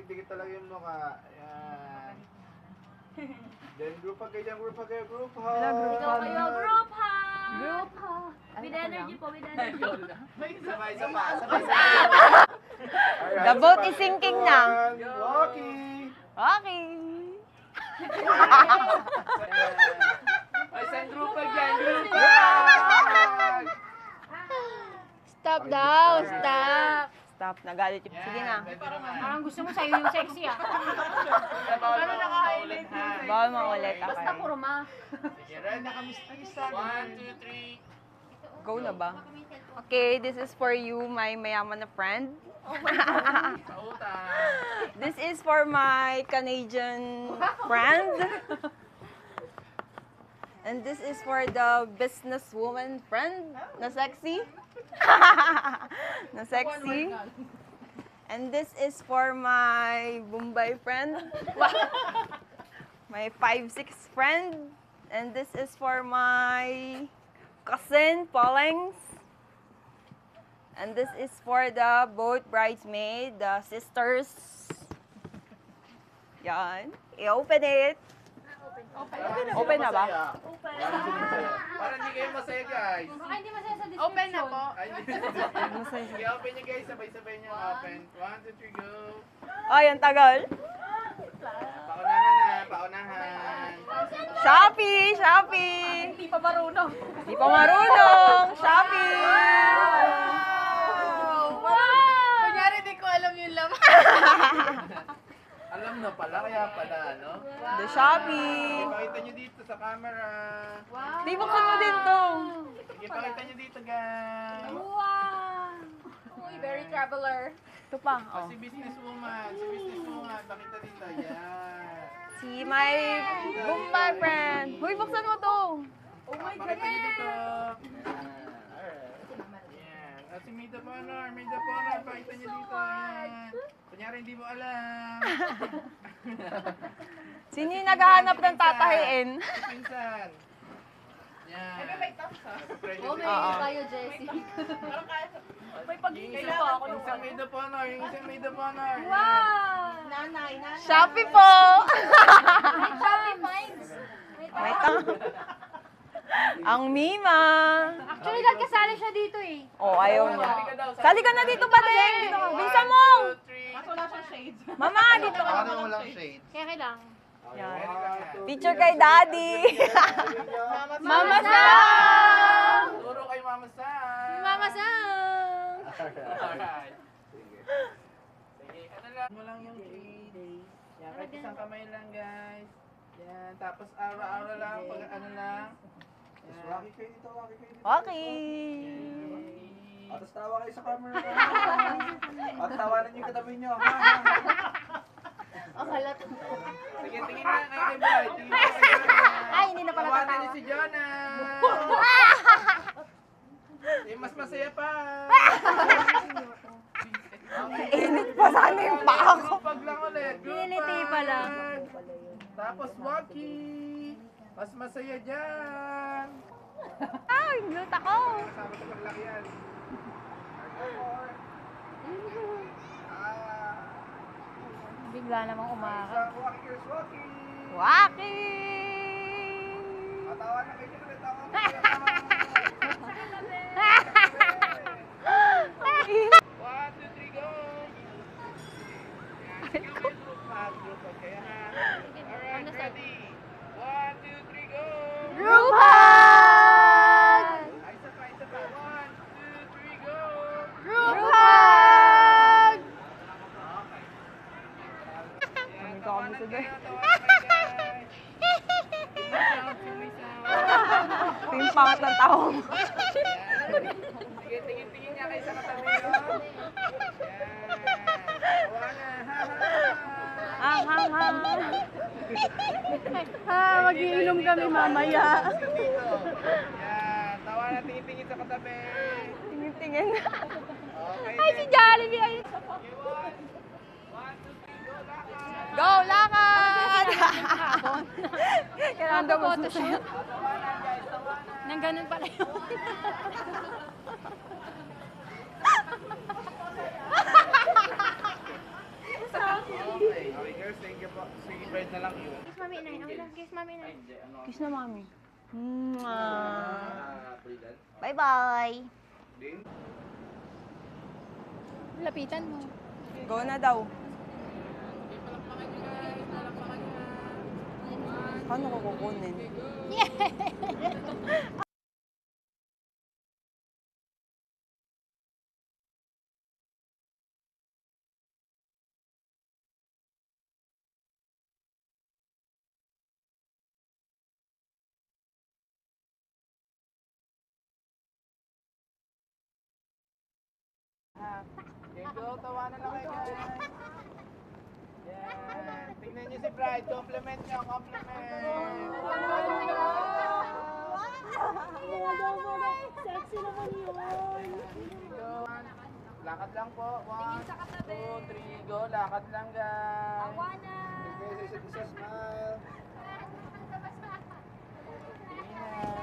dikit-dikit talaga yung mukha. Ayan. Then group hug kayo dyan, group hug kayo, group hug. Ikaw kayo, group hug! Group hug. With energy po, with energy. Sabay, sabay. The boat is sinking na. Walkie. Okay. Ay, saan group hug yan? Group hug! Stop daw, stop. Stop. Nagalit yung... Sige na. Parang gusto mo sa'yo yung sexy ah. Paano naka-highlight? Bawal maulit. Basta Okay. puro ma. Sige, ready? Nakamiss-miss na. 1, 2, 3. Go na ba? Okay, this is for you, my mayaman na friend. Pauta. This is for my Canadian friend. And this is for the businesswoman friend na sexy. Na sexy. And this is for my Bombay friend. My 5'6" friend. And this is for my cousin, Paulings. And this is for the both bridesmaid, the sisters. Yan. I-open it. Open na ba? Para hindi kayo masaya, guys. Baka hindi masaya sa description. Open na po. Ay, sige, open nyo, guys. Sabay-sabay nyo open. 1, 2, 3, go. Ay, ang tagal. Paunahan na, paunahan. Shopee! Shopee! Hindi pa marunong. Di pa marunong! Shopee! Kunyari, di ko alam yung laman. Alam na pala, kaya pala, no? The Shopee! Pakita nyo dito sa camera. Di buksan mo din to. Sige, pakita nyo dito, guys. Wow! Uy, very traveler. Ito pa. Oh, Oh. si businesswoman. Si businesswoman. Pakita dito. Yan. Si my Bombay friend. Huy, buksan mo to. Oh my God. Pakita nyo dito. Yan. At si Maid of Honor. Maid of Honor. Pakita nyo dito. Yan. Kunyari, hindi mo alam. Sino yung naghahanap ng tatahiin? Si Pinsan. Yan. Oh, may Oo. tayo, Jessie. May pag-ibig pa ako. Yung isang Maid of Honor. Yung isang Maid of Honor. Yan. Wow! Nanay. Shopee po! May Shopee finds. May tang... Ang Mima! Actually, dahil kasali siya dito eh. Oh, ayaw niya. Sali ka daw. Sali ka na dito, Badeng! Dito ka. Bilisan mo! 1, 2, 3. Wala siyang shades. Mama, dito ka. Ano walang shades? Kaya kailang. Yan. Ready lang yan. Picture kay Daddy! Mama Sam! Turo kay Mama Sam. Mama Sam! Alright. Sige, ano lang. Mo lang yung shades. Yan, kahit isang kamay lang, guys. Yan, tapos aura-aura lang, pag ano lang. Yan. Waki kayo dito, waki kayo dito. Okay! Tapos tawa kayo sa camera. At tawanan yung katabi nyo. Akalat. Sige, tingin na kayo kay Boy. Tingin na kayo kay Boy. Ay, hindi na pala Tawanan tatawa. niyo si Jonah. Eh, mas masaya pa. Init pa sana yung paa ko. Pag lang ulit. Niliti pa lang. Tapos Waki. Mas masaya dyan. Ay, glut ako! Kasama sa paglakyan. Bigla namang umakas. Waki, here's Waki. Waki! Tawa na kayo ulit. Tawa na kayo. 1, 2, 3, go! Group hug kayo, ha? Alright, ready? 1, 2, 3, go! Group hug! Ay, isa pa, isa pa. 1, 2, 3, go! Group hug! Yan, Tawanan tawanan kayo, kayo, tawanan kayo, guys. Sumisaw, sumisaw. Ito yung pangat ng tao. Yan. Sige, tingin-tingin niya kayo sa katabi, oh. Yan. Tawanan. Ah, ha, ha. Ha, mag-iinom kami mamaya. Yan, tawanan, tingin-tingin sa katabi. Tingin-tingin. Okay, Ay, si Jollibee! Ay. Go, lakad! Kailangan daw Photoshoot. Nang ganun pala yun. Sige, Brad na lang yun. Kiss mami inay. Okay lang. Kiss mami inay. Hindi, ano? Kiss na, mami. Mwah. Brilliant. Bye-bye. Din? Lapitan mo. Go na daw. Okay, palakpakan nyo guys. Palakpakan nyo. Paano ko kukunin? Okay, go. Tawa na lang kayo guys. Yan. Tingnan nyo si Bride. Compliment nyo. Compliment. Sexy naman yun. Go. Lakad lang po. 1, 2, 3, go. Lakad lang guys. Awana. Okay, sa isa't isa, smile. Tingnan.